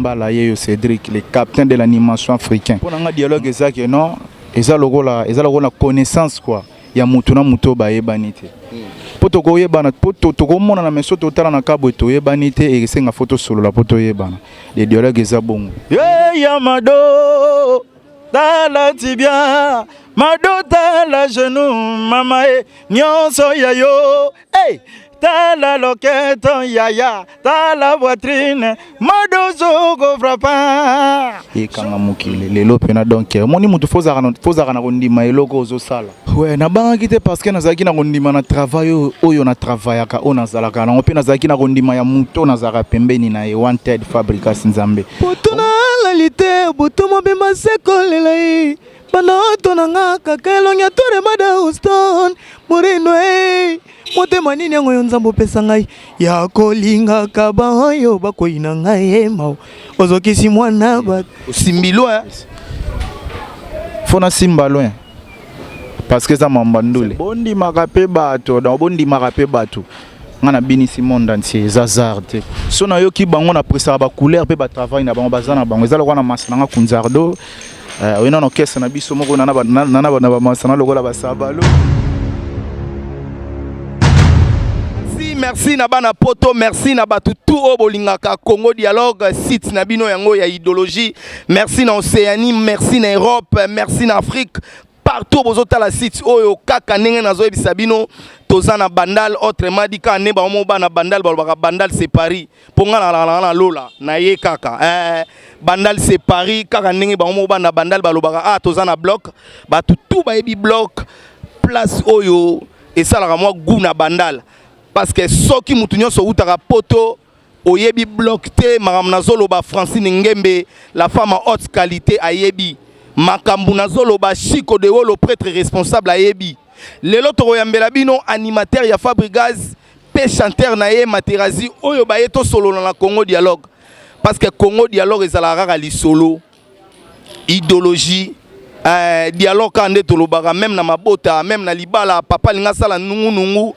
Limbala Yeyo Cédric, le capitaine de l'animation africain. Pour un dialogue exact, non, ils ont la connaissance quoi. Il y a mutuna muto ba yebanite. Poto ko yebana poto to ko mona na meso to tala na kabo to yebanite et senga photo solo la poto yebana. Les dialogues ezabongo. Ya mado dala tibia mado dala genou mama e nyonso ya yo. Hey! Tala loquette, yaya, tala voitrine, madozo go frappa. Et quand on mukile, les lopena donc, moni mutu foza na rondi ma eloko ozo sala. Ouais, na banga kite parce que na zaki na rondi ma na travail oyo na travail ka ona zala ka na ope na zaki na rondi ma ya muto na zara pembeni na e wanted fabrica sinzambe. Potona la lite, botomo be masekolela. Banoto na ngaka kelonya tore mada Houston, murino e. Mote manini yango yonzambo pesa ngai ya kolinga kaba yo bakoina ngai mau ozokisi mwana ba simbilo fona simba loin parce que ça mambandule bondi makape bato dans bondi makape bato ngana binisi monde entier zazarde so na yo ki bango na presa ba couleur pe ba travail na bango bazana bango ezalo kwana masana kunzardo oyena no kesa na biso moko na ba masana lokola ba sabalo. Merci Nabana Poto, merci Nabatu tout au Bolingaka Congo Dialogue, site Nabino Yango ya idéologie, merci na Océanie, merci na Europe, merci na Afrique, partout aux la site Oyo Kaka Nenge Nazo Bisabino, Tozana Bandal, autrement dit quand Neba Omoba na Bandal, Bandal c'est Paris, Ponga na Lola, na Ye Kaka, Bandal c'est Paris, Kaka Nenge Omoba na Bandal, Balobara, Tozana bloc, Batu tout Baebi bloc, place Oyo, et ça la moi Gouna Bandal. Parce que ceux qui moutunyo so utara poto oyebi bloqué maramnazolo ba Francine Ngembe la femme à haute qualité ayebi makambunazolo ba Chico de le prêtre responsable ayebi lelo to yambela bino animateur ya Fabrigaz pe chanteur naye Materazi oyo ba yeto solo na Congo Dialogue parce que Congo Dialogue ezala rara li solo idéologie dialogue kande to lobara même na mabota même na libala papa linga sala nungu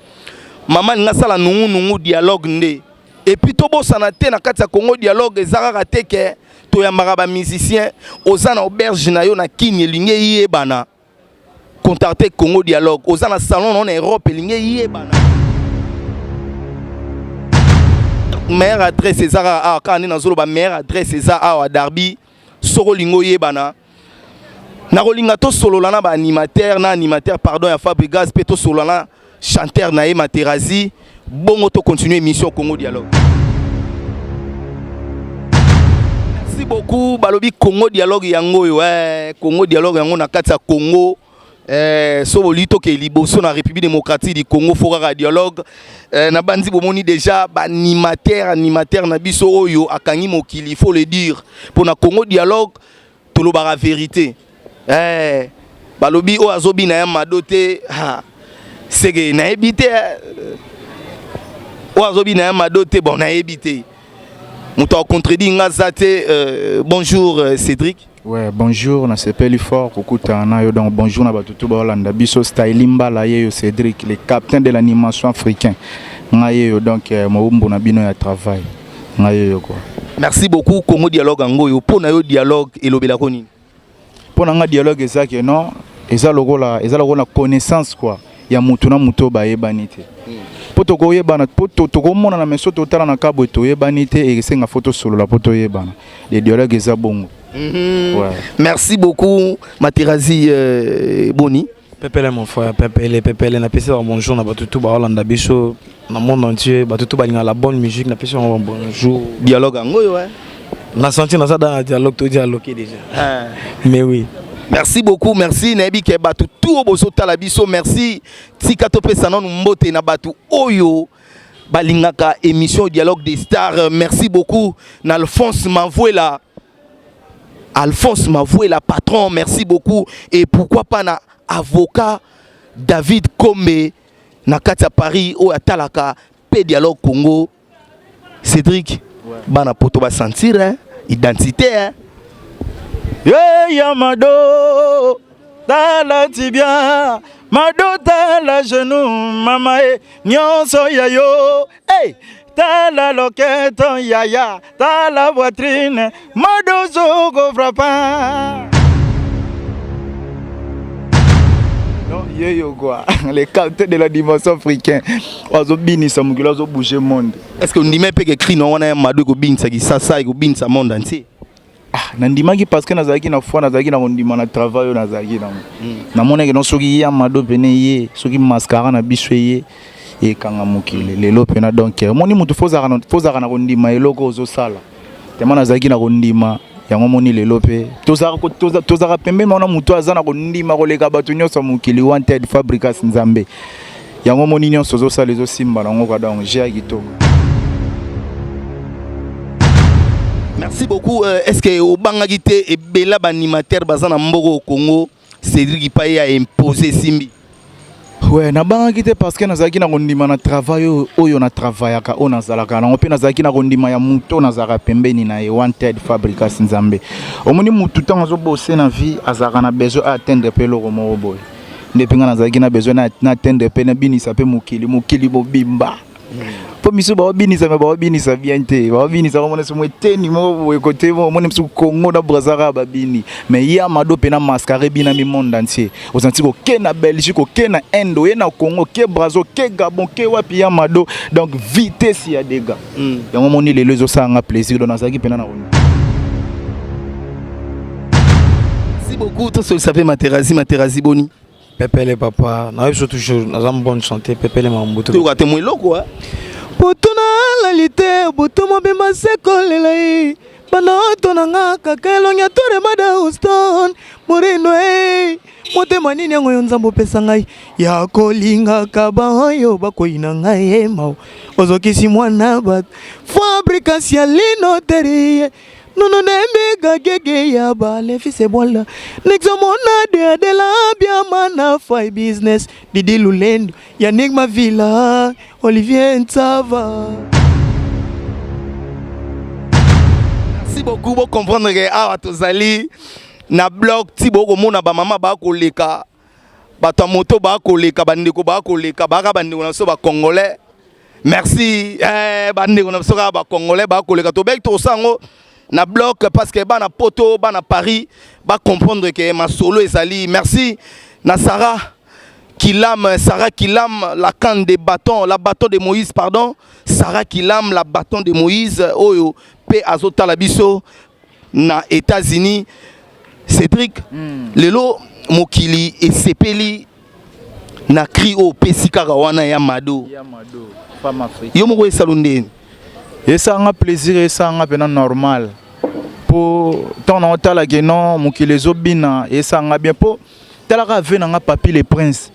maman nga sala nungu dialogue nde et puis to bosana te na kati ya Congo Dialogue ezaka te ke to ya maraba musicien ozana auberge na yo na kini linge yebana contacter Congo Dialogue ozana salon en Europe linge yebana meilleure adresse ezaka a quand na zolo ba meilleure adresse ezaka a Darby soro lingo yebana na rolinga to solo lana ba animateur pardon ya Fabrigaz pe to solo lana chanteur Naé Materazi, bon auto continuer mission Congo Dialogue. Merci beaucoup balobi Congo Dialogue yango yo Congo Dialogue yango na kati ya Congo so bolito ke liboso na République démocratique du Congo fora dialogue na bandi bomoni déjà ba animateur na biso oyo akangi mokili il faut le dire pour na Congo Dialogue to lo bara vérité balobi o azobi na ya madote c'est que na habité oazobi na madote bon na habité muto contredit ngazate bonjour Cédric. Ouais, bonjour, na sepeli fort kukuta na yo donc bonjour na batutu ba Holanda biso style Limbala Yeyo Cédric, le capitaine de l'animation africain. Ngaye yo donc mobumbu na bino ya travail. Ngaye yo quoi. Merci beaucoup Congo Dialogue ngo yo pona yo dialogue elobela ko nini. Pona nga dialogue ezaki non, ezalokola connaissance quoi. Ya mutuna muto ba yebanite. Poto ko yebana poto to ko mona na meso to tala na kabo to yebanite et senga photo solo la poto yebana. Les dialogues ezabongo. Ouais. Merci beaucoup Materazi Boni. Pepele mon frère, Pepele na pese bonjour na batutu ba Holanda biso na monde entier batutu ba la bonne musique na pese bonjour. Dialogue ngoyo Na senti na ça dans dialogue to dialogue déjà. Mais oui. Merci beaucoup, merci Nabi Kebatu tout boso talabiso merci tika to pesa non mbote na batu oyo balingaka émission Dialogue des Stars merci beaucoup Alphonse Mavouela patron merci beaucoup et pourquoi pas na avocat David Kombe na kati Paris o atalaka pe Dialogue Congo Cédric bana poto ba sentir identité Yamado, tala tibia, mado tala genou, mama e, nyonso ya yo. Hey, t'as la loquette, yaya, t'as la poitrine, Mado go frappant. Non, yo quoi, les capteurs de la dimension africaine, oiseau bini ça mugula oiseau bouger monde. Est-ce que ndime pe écrit non on a Mado go bin ça qui ça go bin ça monde entier. Ah, nandimaki parce que nazaki na foi nazaki na kondima na travail nazaki na. Na mona ke no soki ya Mado pene ye, soki mascara na biso ye e kanga mokile lelo pena donc moni mutu fozaka na kondima eloko ozo sala. Tema nazaki na kondima yango moni lelo pe tozaka pembe mona mutu azana kondima koleka bato nyonso mokili wanted Fabricas Nzambe yango moni nyonso zo sala zo simba nango ka donc j'ai kitoko. Merci beaucoup. Est-ce que au bangagité et bela animateur bazana mboko au Congo Cédric Paye a imposé Simbi? Ouais, na bangagité parce que nazaki na kondima na travail oyo na travaillaka o nazalaka na ope nazaki na kondima ya muto nazaka pembeni na e wanted Fabricas Nzambe. Omoni mutu tango zo bosser na vie azaka na besoin atteindre pe loko moko boy. Ndepinga nazaki na besoin na atteindre pe na binisa pe mokili bobimba. Po miso ba binisa me ba binisa bien te ba binisa ko mona so mweteni mo e côté mo mona miso Congo na Brazzaville ba bini mais ya Mado pena mascaré bina mi monde entier au senti ko ke na Belgique ko ke na Inde na Congo ke Brazzaville ke Gabon ke wapi ya Mado donc vitesse ya des gars yango moni les lezo sanga plaisir dans saki pena na ko. Merci beaucoup to so savez Materazi boni Pepele papa, na yo toujours na bonne santé Pepele mambuto. Tu as témoin loko hein. Botona la lité, botomo bema sekolelai. Banoto nanga kakelonya tore mada Houston. Moreno mote manini yango nzambo pesa ngai. Ya kolinga kabayo bakoina ngai mau. Ozokisi mwana bat. Fabricas ya lino terie. Nono nembe gagege ya ba le fils bola nexomona de la bien mana fai business Didi Lulendo ya Nigma Villa Olivier Ntava. Merci beaucoup pour comprendre que ah tozali na blog ti boko mona ba mama ba koleka bato moto ba koleka bandeko ba koleka ba bandeko na so ba congolais. Merci bandeko na so ba congolais ba koleka to bek to sango na bloc parce que ba na poto ba na Paris ba comprendre que ma solo ezali. Merci na Sarah Kilam la canne des bâtons la bâton de Moïse pardon Sarah Kilam la bâton de Moïse oyo pe azota la biso na États-Unis Cédric lelo mokili esepeli na crio pesikaka wana ya Mado femme africaine yo moko esalonde. Et ça a un plaisir et ça a un normal. Pour ton hôtel que non, mon qui les obina et ça a bien pour tel rave n'a papi les princes.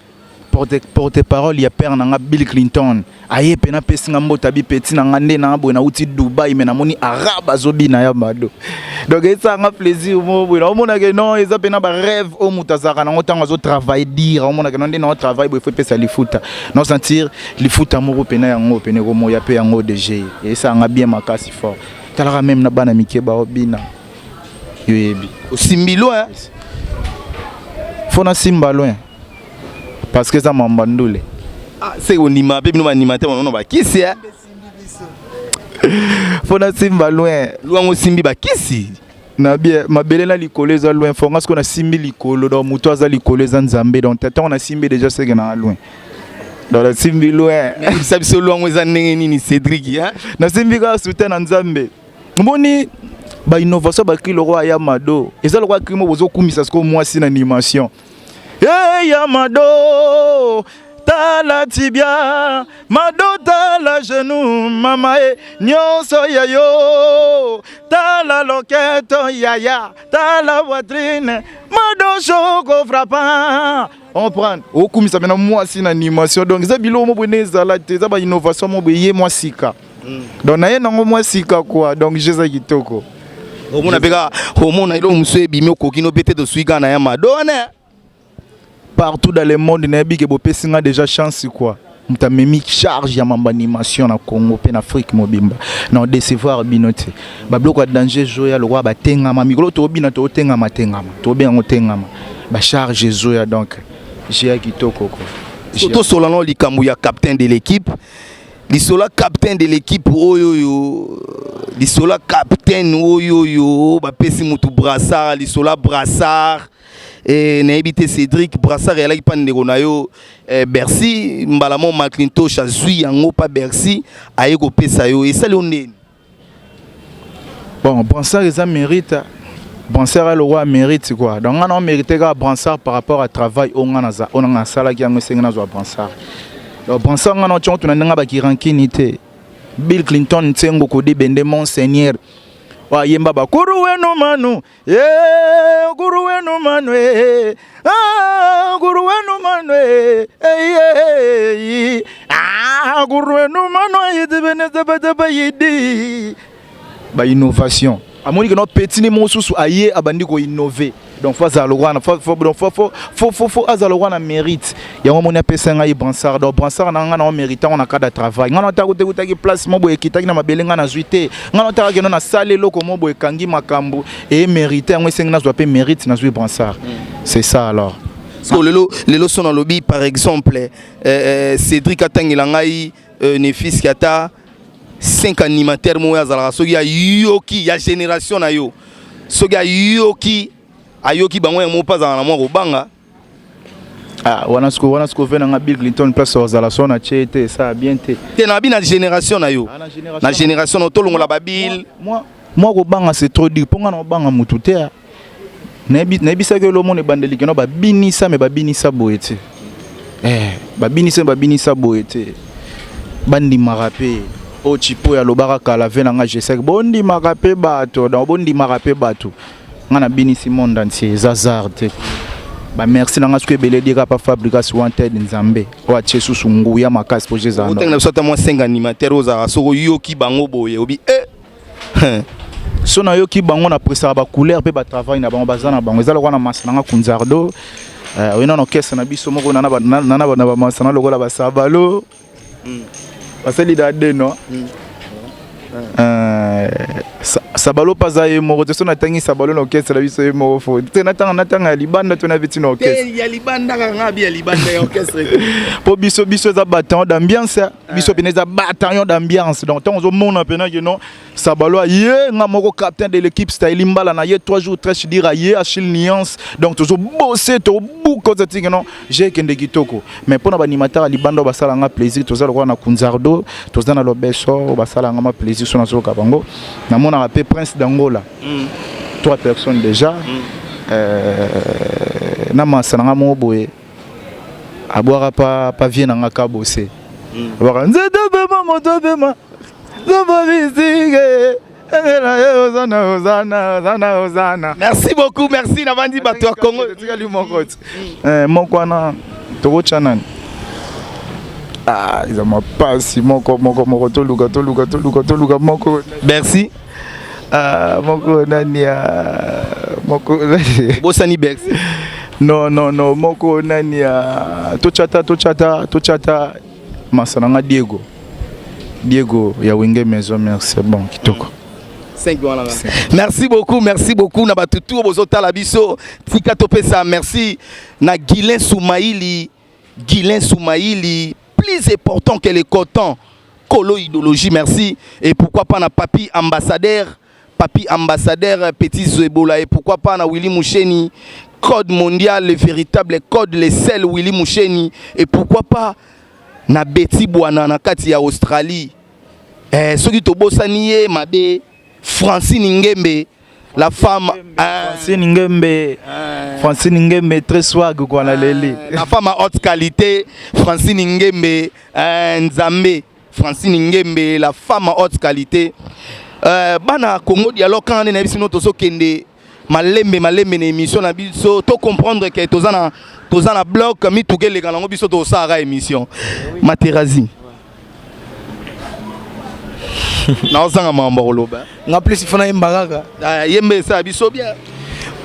Porte parole il y a père n'a Bill Clinton. Aye pena pesi ngambo tabi petit n'a ngande n'a bo na uti Dubai mais na moni arabe azobina ya Mado. Donc ça a un plaisir mo bo na mona que non ils a pena ba rêve au mutazaka na autant azo travail dire on mona que non na travail bo faut pesa li foot. Non sentir li foot amour pena yango pena ko mo ya pe yango DG et ça a bien makasi fort. Talara même na bana mikeba obina. Yoyebi. Au Simbilo hein. Faut na simba loin. Parce que ça m'embandole. Ah, c'est on y m'a nous animateur on va qui c'est faut na simba loin loin au simbi ba qui c'est na bien ma belle na likolo za loin faut parce qu'on a simbi likolo donc muto za likolo za Nzambe donc tata on a simbi déjà c'est que na loin dans la simbi loin ça biso loin za ndenge nini Cédric hein na simbi ka soutien na Nzambe mboni ba innovation ba kilo roi ya Mado et ça le roi crimo bozo kumisa sko moi si na animation ya Mado Tala tibia, Mado tala genou, mama e nyonso ya yo. Tala loqueto yaya, tala poitrine, Mado choco frappant. On prend. Au coup, ça mène moi si une animation. Donc, ça bilo mo bone zala te, ça ba innovation mo beye moi sika. Donc na ye nango moi sika quoi. Donc je ça kitoko. Au mona beka, au mona ilo mswe bimio kokino bete de suiga na ya Mado ne. Partout dans le monde, il y a déjà chance quoi. M'ta mis charge ya mamba animation na Congo pe na Afrique mobimba. Non décevoir binote. Ba bloko danger joya le roi ba tengama mikolo to bina to tengama. To bien on tengama. Ba charge joya donc j'ai kitoko quoi. Surtout Solano likambu ya capitaine de l'équipe. Lisola capitaine de l'équipe oyoyo. Lisola capitaine oyoyo. Bapesi mutu brassard. Lisola brassard. Et n'habité Cédric brassard et là il panne de Bercy. Mbalamon Maclintosh a zui en pas Bercy. Aïgo pesayo et ça l'on. Bon, brassard ils a mérite. Bransard le roi mérite quoi. Donc on a mérité que Bransard par rapport à travail on a sala qui a ngsenga na zo Bransard. Donc Bransard on a tchonto na nga ba ki rankinité. Bill Clinton ntengo ko de bende monseigneur. Wa yemba ba kuru wenu manu. Kuru wenu manu. Kuru wenu manu. Kuru wenu manu yede beneza ba yedi. Ba innovation. À mon avis, notre petit niveau sous aïe abandi ko innover. Donc faut azalowana, faut azalowana mérite. Il y a un moment appelé ça ngaï Bransard. Donc Bransard na ngana mérite on a cas de travail. Ngana ta kote kote place mo boye kitaki na mabelenga na zuité. Ngana ta ke na sale loko mo boye kangi makambo et mérite on senga na zo pe mérite na zo Bransard. C'est ça alors. Les leçons dans le lobby par exemple Cédric Atangila ngaï Nefis Kata 5 animateurs moya zala soki ya yoki ya génération na yo soki ya yoki ayoki bango ya mo pas na mo banga wana sko vena nga Bill Clinton place aux zala sona chete ça bien te na bina génération na yo na génération no tolongo la babil moi ko banga c'est trop dur ponga na banga mutu te nebisa ke lo monde bandeli ke no ba binisa me ba binisa boete ba binisa boete bandi marape o chipo ya lobaka kala vena nga jesek bondi makape bato dans bondi makape bato ngana binisi monde entier zazard ba merci nanga sku ebele dira pa fabrication wanted nzambe o achesu sungu ya makasi projet za no otengna sota mo 5 animateurs oza soko yoki bango boye obi so na yoki bango na presa ba couleur pe ba travail na bango bazana bango ezala kwa na masanga kunzardo wena no kesa na biso moko nana ba masana lokola ba sabalo basali dade no sabalo pazaye moko te so na tangi sabalo no orchestre la biso moko fo te na tanga libanda to na viti no orchestre ya libanda nga bi ya libanda ya orchestre po biso za bataillon d'ambiance biso peneza bataillon d'ambiance donc on zo mona pena que non sabalo ye nga moko capitaine de l'équipe style mbala na ye 3 jours très dire ye Achille Nuance donc to zo bosser to buko za tinga non j'ai kende kitoko mais pour na animateur libanda basala nga plaisir to za lokwa na kunzardo to za na lobeso basala nga ma plaisir so na zo kabango na mona appelé Prince d'Angola 3 personnes déjà na masana mo boye aboira pas vient na ka bosser aboira nzete bema moto bema zamba bisige Ozana. Merci beaucoup, merci Navandi Bato à Congo. Moko na toko chanani. Ils ont pas si moko toluka moko. Merci. Moko nania moko Bosani Bex. Non moko nania tochata masananga Diego ya wenge maison merci bon kitoko. Merci beaucoup na batutu bozota la biso tika topesa merci na Guilin Soumaïli plus important que les cotons colo idéologie merci et pourquoi pas na papi ambassadeur Petit Zebola et pourquoi pas na Willy Moucheni code mondial le véritable code les sel Willy Moucheni et pourquoi pas na Betty Bwana na kati ya Australie soki tobosaniye mabe Francine Ngembe la femme Francine Ngembe très swag quoi la leli la femme à haute qualité Francine Ngembe Nzambe Francine Ngembe la femme à haute qualité bana Congo dialogue quand on est biso tozo kende malembe na émission na biso to comprendre que tozana bloc mi tukele kanango biso to sara émission Materazi na osanga mambo koloba nga plus ifana imbagaka yembe sa biso bien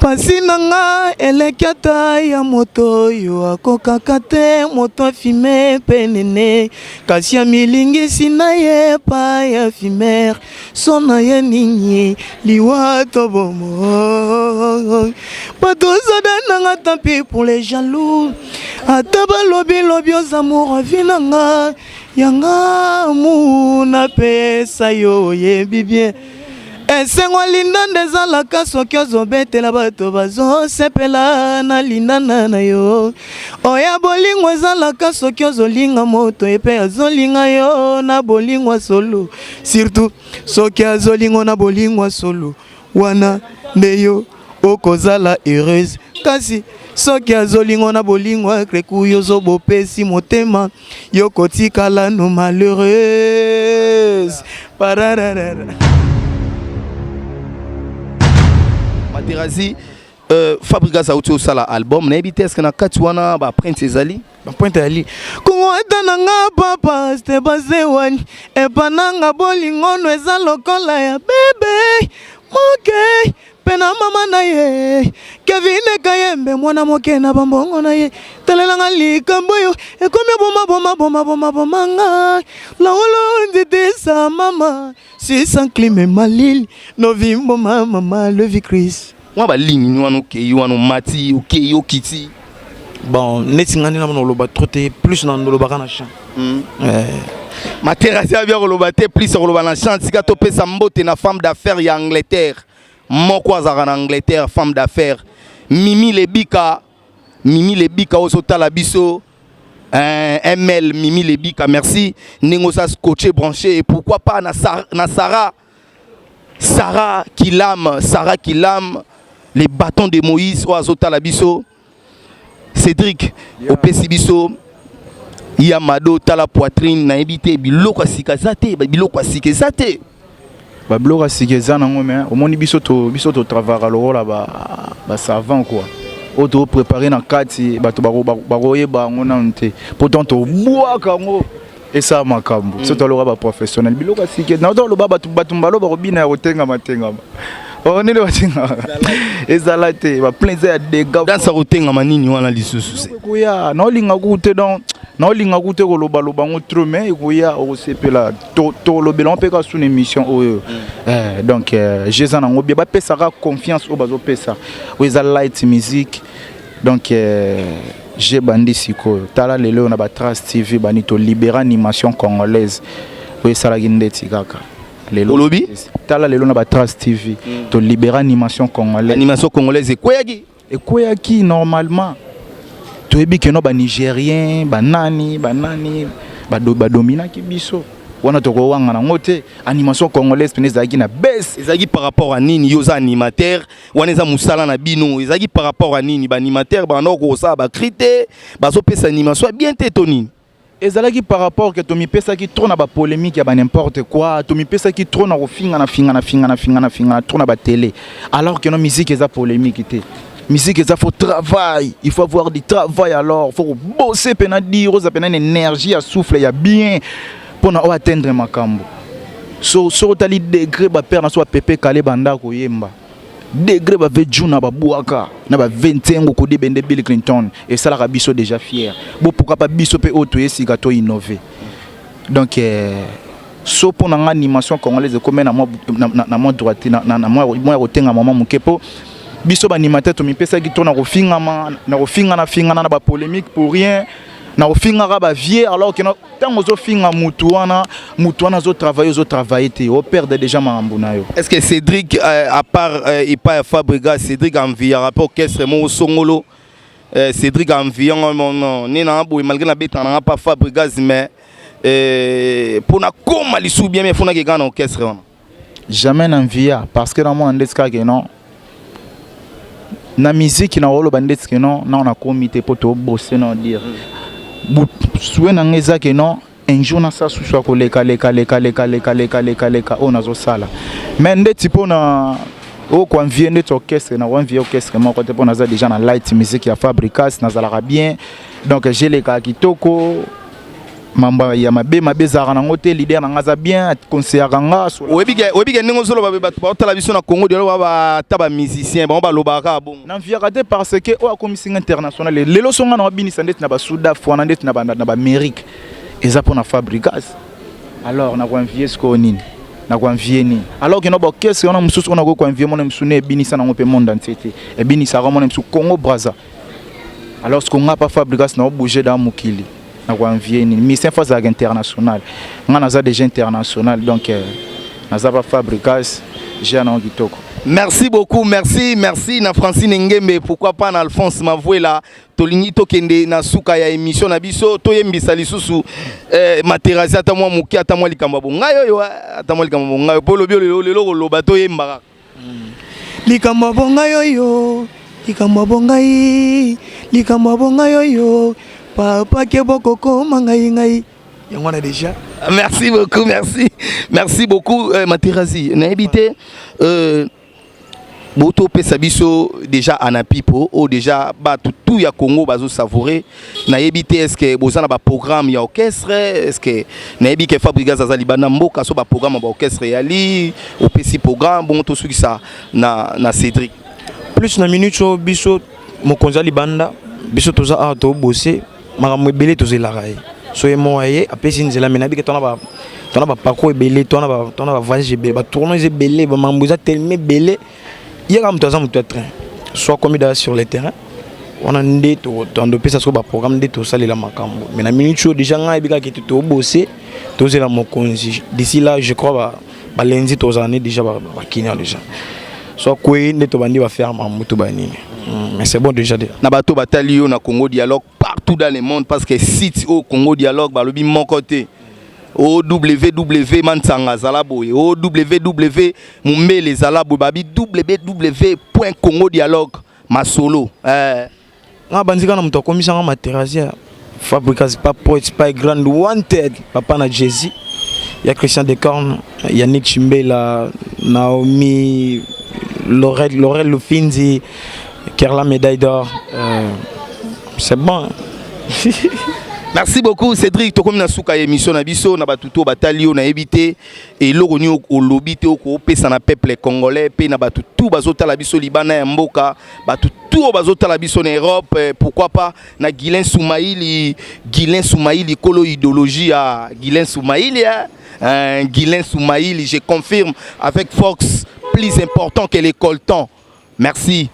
pasi nanga elekata ya moto yo akokaka te moto afime penene kasi ya milingisi na ye pa ya fimer sona ye nini liwa tobomo bato ozoda nanga tampi pour les jaloux ata balobi oza amour avi nanga yanga muna pesa yo yebi bien esengo linda ndezalaka soki ozobetela bato bazosepela na lindana na yo oya bolingo ezalaka soki ozolinga moto epe azolinga yo na bolingwa solo surtout soki azolingo na bolingwa solo wana nde yo okozala heureuse kasi soki azolingo na bolingwa kreku yo zobopesi motema yo kotikala no malheureuse pararara. Materazi, Fabrigas a au sala album, n'habite est-ce que na Katouana, ba Prince Ezali? Ba Prince Ezali. Kongo etananga papa, ste bazewani, e pananga bolingo no eza lokola ya bebe, moke, pena mama na ye, Kevin Kayembe, mwana moke na bambongo na ye, telelanga likambo yo, e komi boma nga, la olo ndite sa mama, si sans clime malil, no vimbo mama, levi Chris. Moi ba ligne ni wano ke wano mati ok yo kiti. Bon, netingani na loba troté plus na loba kana chant. Materazi a bien loba te plus loba na chant sika to pesa mbote na femme d'affaires ya Angleterre. Moko azara na Angleterre femme d'affaires. Mimi Lebika osota biso. ML Mimi Lebika merci. Nengosa scotché branché et pourquoi pas na Sarah Kilam les bâtons de Moïse Oazota Labiso Cédric Opesi Biso Yamado Tala poitrine na ebité biloko sikazate biloko sikazate ba biloko sikazana ngome omoni biso to travailler le rôle ba savant quoi auto préparer na kati bato baroye ba ngona nte pourtant to boaka ngo esa makambo soto lo ba professionnel biloko sikazana na lo ba bato mbalo ba robina ya rotenga matenga. On est là, ezalate ba plaisir ya dégâts dans sa rotenga manini wana lisusu kuya na olinga goûter donc na olinga goûter ko loba ngo trop mais kuya o sepela to lobela on peut ka sous émission oyo donc jésus na ngobia ba pesa ka confiance o bazo pesa o ezalite musique donc j'ai bandi siko tala lelo na ba Trace TV bani to libérer animation congolaise o esala gindeti kaka lelo lobby tala lelo na ba Trace TV to libérer animation congolaise et koyaki normalement to ebi que no ba nigérien ba nani ba domina ki biso wana to ko wanga na ngote animation congolaise peneza ki na baisse ezaki par rapport à nini yoza animateur wana eza musala na bino ezaki par rapport à nini ba animateur ba ndoko sa ba crité bazo pesa animation bien tétonine. Ezalaki par rapport que Tomi pesa qui trop na ba polémique ya ba n'importe quoi Tomi pesa qui trop na finga na trop na ba télé alors que nos musique eza polémique té musique eza faut travail il faut avoir du travail alors faut bosser pena dire ça pena une énergie à souffler ya bien pour na atteindre makambo so tali degré ba père na so pépé calé banda ko yemba degré ba vejuna ba buaka na ba 25 ko de bende Bill Clinton et ça la biso déjà fier bon pourquoi pas biso pe auto esika to innover donc so pour na animation congolaise comme na moi droite na moi rotenga maman mukepo biso ba animateur to mi pesa ki to na kofinga na ba polémique pour rien na ofinga ba vieux alors que tant ozo finga mutu wana zo travailler te o perdre déjà mambo na yo. Est-ce que Cédric à part il pas Fabrigas Cédric envia rapport orchestre mon songolo Cédric envia non na boy malgré la bête na pas Fabrigas mais pour na comme li sou bien mais faut na que orchestre wana jamais n'envia parce que dans moi ndeska que non na musique na rolo bandeske non na comité pour to bosser non dire souhait n'angeza que non un jour na sa sous ko leka on azo sala mais ndeti pona o ko envier net orchestre na envier orchestre mon côté pona za déjà na light musique ya Fabrikas na zala bien donc j'ai les ka kitoko mamba ya mabe zara na ngote leader na ngaza bien conseiller nga oyebi ningo solo ba tala biso na Congo de ba taba musicien ba lobaka bon na vierate parce que o commission internationale lelo songa na binisa ndet na ba Sudaf wana ndet na ba Amérique eza pona Fabrikas alors na ko envier ce ko nini na ko envier ni alors que no ba orchestre on a mususu on a ko envier mon msune binisa na ngope monde entier e binisa ko mon msu Congo Brazza alors ce qu'on a pas Fabrikas na bouger dans mukili na ko envier ni mission fois international nga naza déjà international donc naza pas Fabricas j'ai un kitoko. Merci beaucoup, merci na Francine Ngembe, pourquoi pas na Alphonse Mavouela, tolingi tokende na suka ya émission na biso, toyembisa lisusu Materazi ata mwa muki ata mwa likambo bongayo yo ata mwa likambo bongayo polo bio lelo loba toyembaka. Likambo bongayo yo, likambo bongai, likambo bongayo yo, papa ke bokoko mangai ngai. Yango na déjà. Merci beaucoup, merci beaucoup Materazi. Na habité Boto pesa biso déjà anapipo ou déjà ba tout ya Congo bazo savourer na yebité est-ce que bozana ba programme ya orchestre est-ce que na yebi que Fabricas azali bana mboka so ba programme ba orchestre yali au petit programme bon to suki ça na Cédric plus na minute so biso mokonza libanda biso toza a to bosser makambo ebele tozela rai so ye moye apesi nzela mena bi que tona ba parcours ebele tona ba voyage ebele ba tournois ebele ba mambuza tellement belé. Il y a un train, soit comme sur le terrain, on a un ça sur le programme de tout ça, les macambo. Mais la minute où déjà on a été bossé, tous les mokonzi. D'ici là, je crois que lundi, tous années déjà déjà. Soit quoi, les tobandi va faire un motobani. Mais c'est bon déjà. Nabato Batalio na Congo Dialogue partout dans le monde parce que site au Congo Dialogue, balobi mon côté. www Mansanga Zalaboye www Mumbele Zalaboye babi www.congodialogue masolo nga banzika na muto akomisa nga Materazi Fabricas pas poète pas grand wanted papa na Jésus ya Christian Decorne Yannick Chimbela Naomi Laurel Lufinzi Kerla médaille d'or c'est bon. Merci beaucoup Cédric, to comme na suka émission na biso na batuto batalio na ebité et logoni au lobby te ko pesa na peuple congolais pe na batuto bazota la biso libana ya mboka batuto bazota la biso na Europe pourquoi pas na Guilain Soumaïli kolo idéologie à Guilain Soumaïli Guilain Soumaïli je confirme avec Fox plus important que l'école temps. Merci.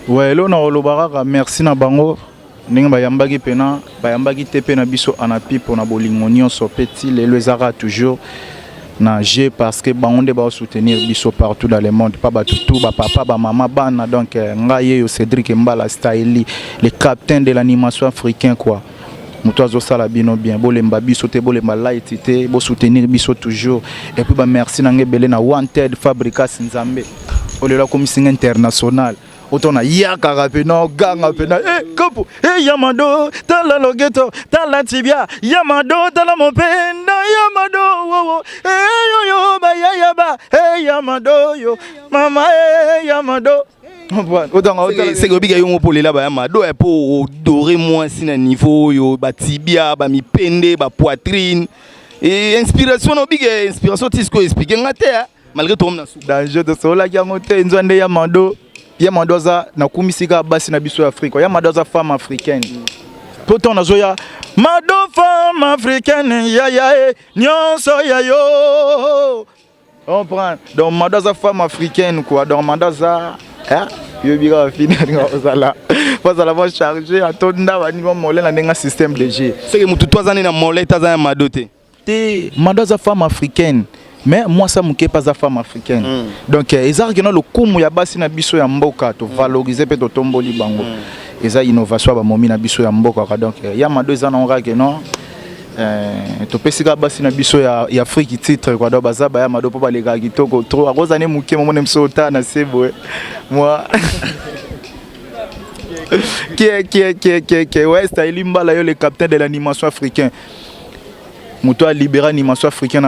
Ouais, là na olobaraka merci na bango. Ninga bayambaki pena bayambaki te pena biso anapipo na bolingonio so petit les ezara toujours na G parce que bangonde ba soutenir biso partout dans le monde pas batutu ba papa ba maman bana donc ngaye yo Cédric Mbala Style le capitaine de l'animation africain quoi muto azosala bino bien bolemba biso te bolemba light te bo soutenir biso toujours et puis ba merci na ngebele na Wanted Fabricas Nzambe olela comme signe international. Autant na yaka rapena ganga pena kopo Yamado tala logeto tala tibia Yamado tala mopenda Yamado wo yo ba yaba Yamado yo mama Yamado c'est que biga yo mopole là ba Yamado et pour dorer moins si na niveau yo ba tibia ba mi pende ba poitrine et inspiration no biga inspiration tisco expliquer ngate malgré tout na sou danger de sola yangote nzande Yamado Yamadoza na kumisika basi na biso Afrique Yamadoza femme africaine pourtant nazoya mado femme africaine ya nyonso ya yo on prend donc Madoza femme africaine quoi donc Madoza yo bira fini ngozala parce la charger atonda bani molé na ndenga système de G c'est que mutu toazani na molé taza madote te Madoza femme africaine. Mais moi ça me pas za femme africaine. Donc ezar que le kumu ya basi na biso ya mboka to valoriser pe to tomboli bango. Eza innovation ba momi na biso ya mboka donc ya mado eza na nga que non to pesika basi na biso ya Afrique titre quoi donc baza ba ya mado po ba lega kitoko trop akozane muke momone msota na sebo moi qui ouais Style Mbala yo le capitaine de l'animation africain. Muto a libéré l'animation africaine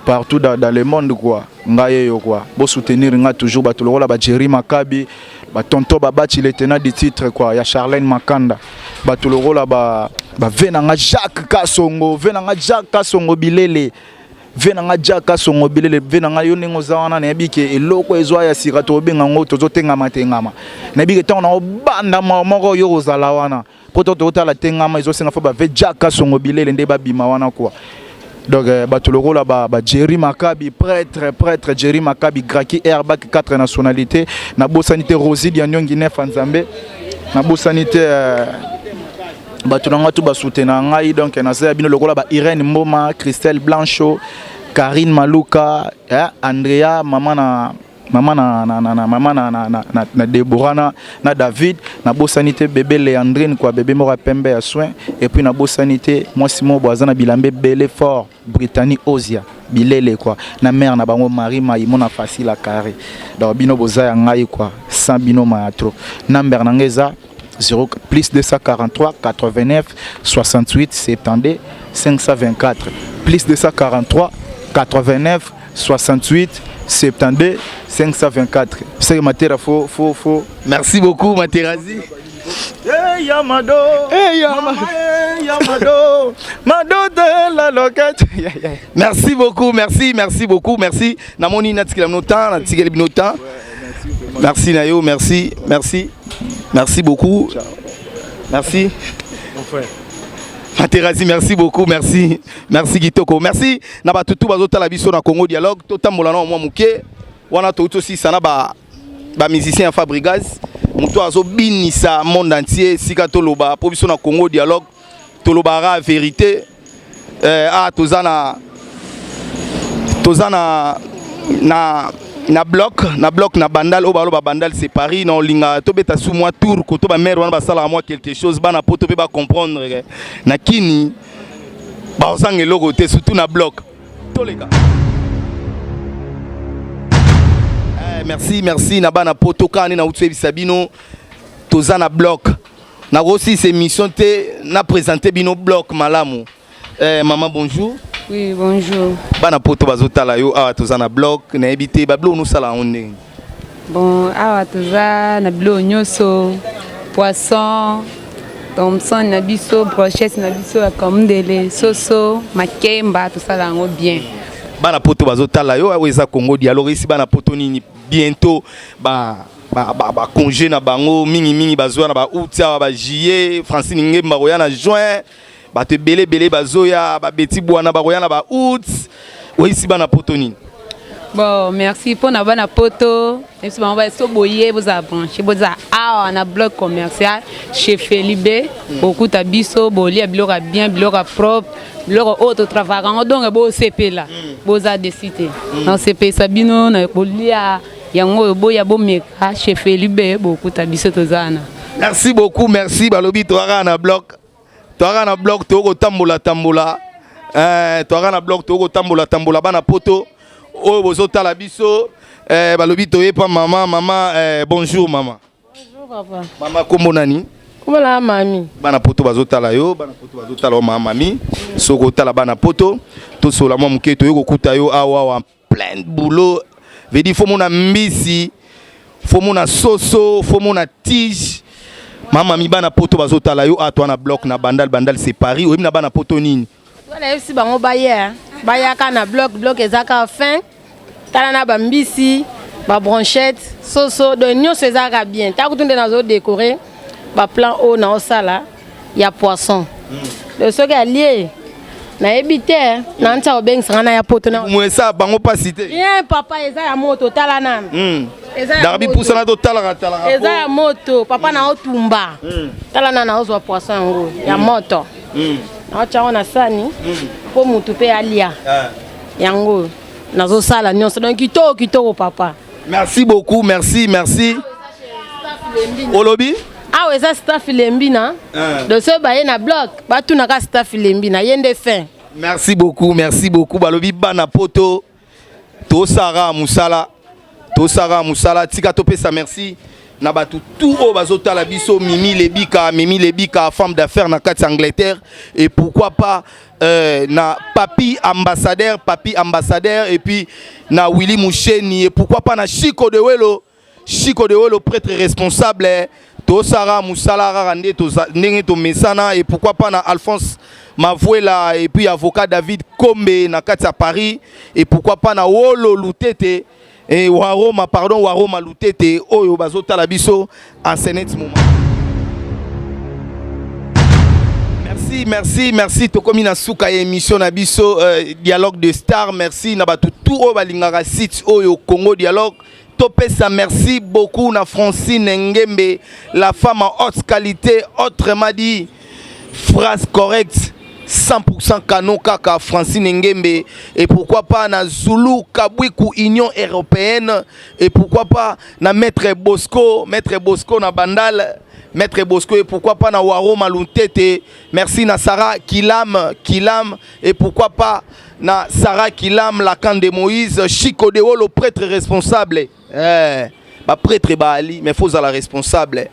partout dans le monde quoi. Ngaye yo quoi. Bo soutenir nga toujours ba tolora ba Jerry Makabi, ba tonto Babachi le tenant du titre quoi. Ya Charlène Makanda. Ba tolora ba venanga Jacques Kasongo, venanga Jacques Kasongo Bilele. Venanga Jacques Kasongo Bilele, venanga yo nengo zawana na bike eloko ezwa ya sika to benga ngo tozotenga matengama. Na bike ton na banda moko yo ozala wana. Poto tota la tengama ezosenga fa ba ve Jacques Kasongo Bilele nde ba bima wana quoi. Donc batoloko là ba Jerry Makabi prêtre Jerry Makabi Graki Airbag 4 nationalités na bo sanité Rosie Dianyongi 9 Nzambe na bo sanité batunanga tout basoutenir ngai donc na ça bino lokola ba Irène Mboma, Christelle Blanchot, Karine Maluka, Andrea, maman na Deborah na David, na bosanité bébé Léandrine quoi, bébé mora pembe à soin et puis na bosanité moi Simon Boazana Bilambe Belé fort Brittany Ozia bilele quoi na mère na bango Marie Maïmo na facile à carré donc bino boza ngai quoi sans bino ma trop number nangeza 0 plus 243 89 68 72 524 plus 243 89 68 72 524. C'est Matera faut. Merci beaucoup Materazi. Hey Yamado, Yamado, Mado de la loquette. Merci beaucoup, merci. Namoni natikela notan, natikela binotan. Merci Nayo, merci. Merci beaucoup. Merci. Mon frère. Materazi, merci beaucoup, merci Kitoko, merci. Na ba tutu bazota la biso na Congo Dialogue, totambola na mwa muke. Wana to aussi sana ba musicien ya Fabrigaz. Muto azo binisa monde entier sika toloba po biso na Congo Dialogue. Tolobara vérité. Tozana na bloc na bandal o balo ba bandal c'est Paris na linga to beta sous moi tour ko to ba mère wana ba sala moi quelque chose bana poto be ba comprendre na kini ba osange logo te surtout na bloc to les gars. Merci na bana poto kani na utwe bisabino tozana bloc na aussi ces émission te na présenter bino bloc malamu. Maman bonjour. Oui, bonjour. Bana poto bazotala yo awa tozana bloc na ebité bablo no sala onde. Bon, awa toza na blo nyoso, poisson, Thompson na biso, brochette na biso comme dele, soso, makemba tout ça là bien. Bana poto bazotala yo awa eza Congo Dialogue ici bana poto nini bientôt ba congé na bango mingi bazwa na ba août ba juillet, Francine Ngemba roya na juin. Ba te belé bazoya ba beti bwana ba roya na ba août. Oui ici bana poto nini. Bon, merci pour na bana poto. Et si on va so boyer vous a branché, vous a on a bloc commercial chez Felibe, beaucoup ta biso, boli bloc bien, bloc propre, bloc autre travail. Donc bo CP là. Vous a décidé. Non CP Sabino na bolia yango boya bo meka chez Felibe, beaucoup ta biso tozana. Merci beaucoup, merci balobi to na bloc. Toara na bloc toko tambola toara na bloc toko tambola bana poto o bozota la biso balobi toye pa maman bonjour maman. Bonjour papa. Maman kombo nani? Kombo la mami. Bana poto bazota la yo, bana poto bazota la maman mami. Soko tala bana poto to sola mwa muke toye kokuta yo awa en plein de boulot. Veut dire faut mona mbisi, faut mona soso, faut mona tige. Maman mi bana poto bazota la yo atwa na bloc na bandal c'est Paris ou na bana poto nini. Wala si bango baya ka na bloc ezaka fin. Tala na bambisi, ba branchette, soso de nyonso ezaka bien. Ta kutunde na zo décorer ba plan haut na osala ya poisson. Le soki allié na ebité na nta obengisa na ya poto na. Mwesa bango pas cité. Bien papa eza ya moto tala na. Darbi poussana to tala. Eza ya moto papa na otumba. Tala na ozwa poisson ngo ya moto. Na chao na sani. Po mutu pe alia. Yango nazo sala nyonso donc kitoko papa. Merci beaucoup, merci. Olobi? Ah ouais ça staff lembina. De ce baye na bloc, ba tout na ka staff lembina yende fin. Merci beaucoup balobi bana poto. To Sara Musala tika to pesa merci na batu tout o bazota la biso Mimi Lebika femme d'affaires na kati Angleterre et pourquoi pas na papi ambassadeur et puis na Willy Moucheni et pourquoi pas na Chico de Welo prêtre responsable to Sara Musala rande to ndenge to mesana et pourquoi pas na Alphonse Mavuela et puis avocat David Kombe na kati à Paris et pourquoi pas na Wolo Lutete et Waroma Lutete oyo bazota la biso en ce moment. Merci tokomi na suka émission na biso dialogue de star merci na batu tout o balingaka site oyo Congo Dialogue topesa merci beaucoup na Francine Ngembe la femme en haute qualité autrement dit phrase correcte 100% canon kaka Francine Ngembe, et pourquoi pas na Zulu Kabwiku Union Européenne, et pourquoi pas na Maître Bosco na Bandal, Maître Bosco, et pourquoi pas na Waro Maluntete, merci na Sarah Kilam, et pourquoi pas na Sarah Kilam, la camp de Moïse, Chico Deo, le prêtre responsable, ba prêtre ba ali, mais faut la responsable,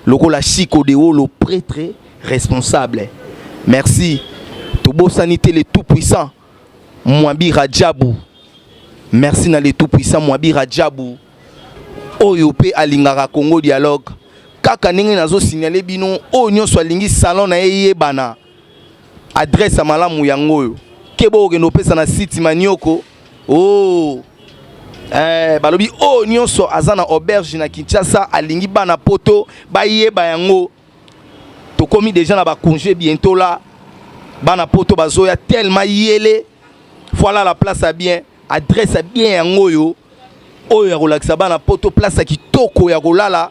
logo la Chico Deo, le prêtre responsable, merci. Tobo sanité le tout-puissant Mwabi Radjabou. Merci na le tout-puissant Mwabi Radjabou. Oyope alingara Congo dialogue. Kaka ndenge nazo signaler bino o nyonso alingi salon na yeye bana. Adresse malamu yango. Kebo okendo pesa na site Manioko. Oh. Balobi o nyonso azana auberge na Kinshasa alingi bana poto ba yeba yango. Tokomi déjà na ba congé bientôt là. Bana poto bazoya tellement yele. Voilà la place à bien, adresse à bien ngoyo. Oyo ya relaxa bana poto place à kitoko ya golala.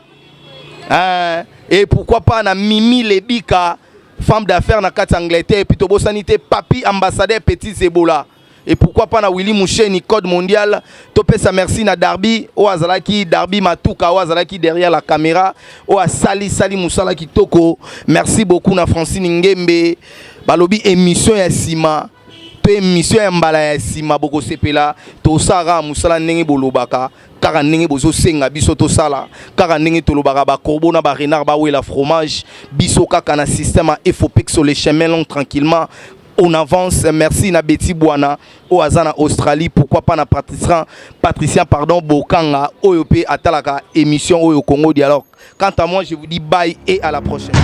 Et pourquoi pas na Mimi Lebika, femme d'affaires na kati Angleterre, et puis tobo sanité papi ambassadeur petit Zebola. Et pourquoi pas na Willy Moucheni code mondial. Topé sa merci na Darby o azalaki Darby Matuka o azalaki derrière la caméra o Sali Moussala kitoko. Merci beaucoup na Francine Ngembe. Balobi émission ya sima to émission ya mbala ya sima boko sepela to sara musala ndenge bolobaka kaka ndenge bozo senga biso to sala kaka ndenge to lobaka ba corbeau na ba renard ba wela fromage biso kaka na système à FOPEX sur les chemins longs tranquillement on avance. Merci na Betty Bouana au Azana Australie, pourquoi pas na Patricia pardon Bokanga Oyope Atalaka émission au Congo Dialogue. Quant à moi je vous dis bye et à la prochaine.